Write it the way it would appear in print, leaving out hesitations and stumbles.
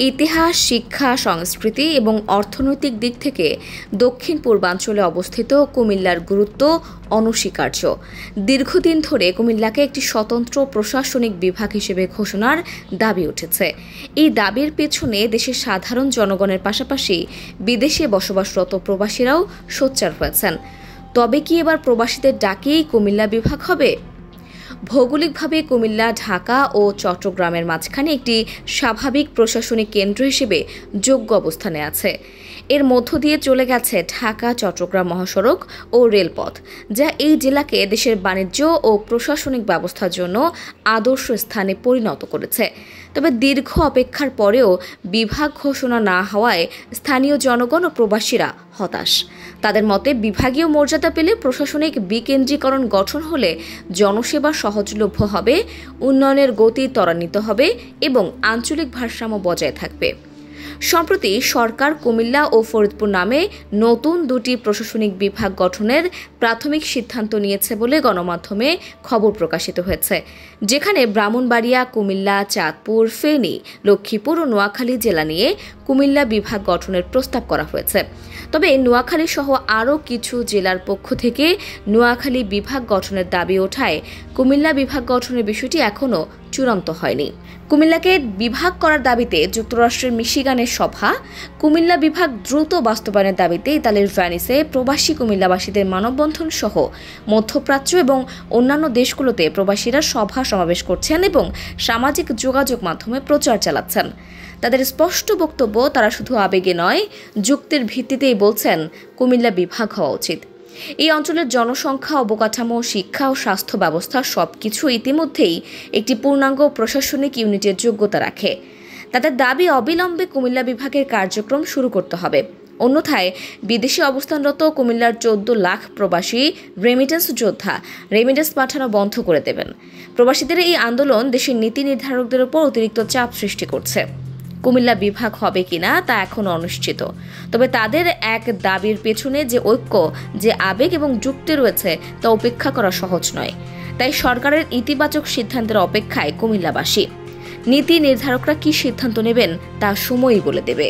ইতিহাস, শিক্ষা, সংস্কৃতি এবং অর্থনৈতিক দিক থেকে দক্ষিণ পূর্বাঞ্চলে অবস্থিত কুমিল্লার গুরুত্ব অনস্বীকার্য। দীর্ঘদিন ধরে কুমিল্লাকে একটি স্বতন্ত্র প্রশাসনিক বিভাগ হিসেবে ঘোষণার দাবি উঠেছে। এই দাবির পেছনে দেশের সাধারণ জনগণের পাশাপাশি বিদেশে বসবাসরত প্রবাসীরাও সোচ্চার হয়েছেন। তবে কি এবার প্রবাসীদের ডাকেই কুমিল্লা বিভাগ হবে? ভৌগোলিকভাবে কুমিল্লা ঢাকা ও চট্টগ্রামের মাঝখানে একটি স্বাভাবিক প্রশাসনিক কেন্দ্র হিসেবে যোগ্য অবস্থানে আছে। এর মধ্য দিয়ে চলে গেছে ঢাকা চট্টগ্রাম মহাসড়ক ও রেলপথ, যা এই জেলাকে দেশের বাণিজ্য ও প্রশাসনিক ব্যবস্থার জন্য আদর্শ স্থানে পরিণত করেছে। তবে দীর্ঘ অপেক্ষার পরেও বিভাগ ঘোষণা না হওয়ায় স্থানীয় জনগণ ও প্রবাসীরা হতাশ। তাদের মতে, বিভাগীয় মর্যাদা পেলে প্রশাসনিক বিকেন্দ্রীকরণ গঠন হলে জনসেবা সহজলভ্য হবে, উন্নয়নের গতি ত্বরান্বিত হবে এবং আঞ্চলিক ভারসাম্য বজায় থাকবে। সম্প্রতি সরকার কুমিল্লা ও ফরিদপুর নামে নতুন দুটি প্রশাসনিক বিভাগ গঠনের প্রাথমিক সিদ্ধান্ত নিয়েছে বলে গণমাধ্যমে খবর প্রকাশিত হয়েছে, যেখানে ব্রাহ্মণবাড়িয়া, কুমিল্লা, চাঁদপুর, ফেনী, লক্ষ্মীপুর ও নোয়াখালী জেলা নিয়ে কুমিল্লা বিভাগ গঠনের প্রস্তাব করা হয়েছে। তবে নোয়াখালী সহ আরও কিছু জেলার পক্ষ থেকে নোয়াখালী বিভাগ গঠনের দাবি ওঠায় কুমিল্লা বিভাগ গঠনের বিষয়টি এখনও চূড়ান্ত হয়নি। কুমিল্লাকে বিভাগ করার দাবিতে যুক্তরাষ্ট্রের মিশিগানের সভা, কুমিল্লা বিভাগ দ্রুত বাস্তবায়নের দাবিতে ইতালির ভ্যানিসে প্রবাসী কুমিল্লাবাসীদের মানববন্ধন সহ মধ্যপ্রাচ্য এবং অন্যান্য দেশগুলোতে প্রবাসীরা সভা সমাবেশ করছেন এবং সামাজিক যোগাযোগ মাধ্যমে প্রচার চালাচ্ছেন। তাদের স্পষ্ট বক্তব্য, তারা শুধু আবেগে নয়, যুক্তির ভিত্তিতেই বলছেন কুমিল্লা বিভাগ হওয়া উচিত। এই অঞ্চলের জনসংখ্যা, অবকাঠামো, শিক্ষা ও স্বাস্থ্য ব্যবস্থা সবকিছু ইতিমধ্যেই একটি পূর্ণাঙ্গ প্রশাসনিক ইউনিটের যোগ্যতা রাখে। তাদের দাবি, অবিলম্বে কুমিল্লা বিভাগের কার্যক্রম শুরু করতে হবে। অন্যথায় বিদেশে অবস্থানরত কুমিল্লার 14 লাখ প্রবাসী রেমিটেন্স যোদ্ধা রেমিটেন্স পাঠানো বন্ধ করে দেবেন। প্রবাসীদের এই আন্দোলন দেশের নীতি নির্ধারকদের উপর অতিরিক্ত চাপ সৃষ্টি করছে। কুমিল্লা বিভাগ হবে কিনা তা এখনও অনিশ্চিত। তবে তাদের এক দাবির পেছনে যে ঐক্য, যে আবেগ এবং যুক্তি রয়েছে তা উপেক্ষা করা সহজ নয়। তাই সরকারের ইতিবাচক সিদ্ধান্তের অপেক্ষায় কুমিল্লাবাসী। নীতি নির্ধারকরা কি সিদ্ধান্ত নেবেন তা সময়ই বলে দেবে।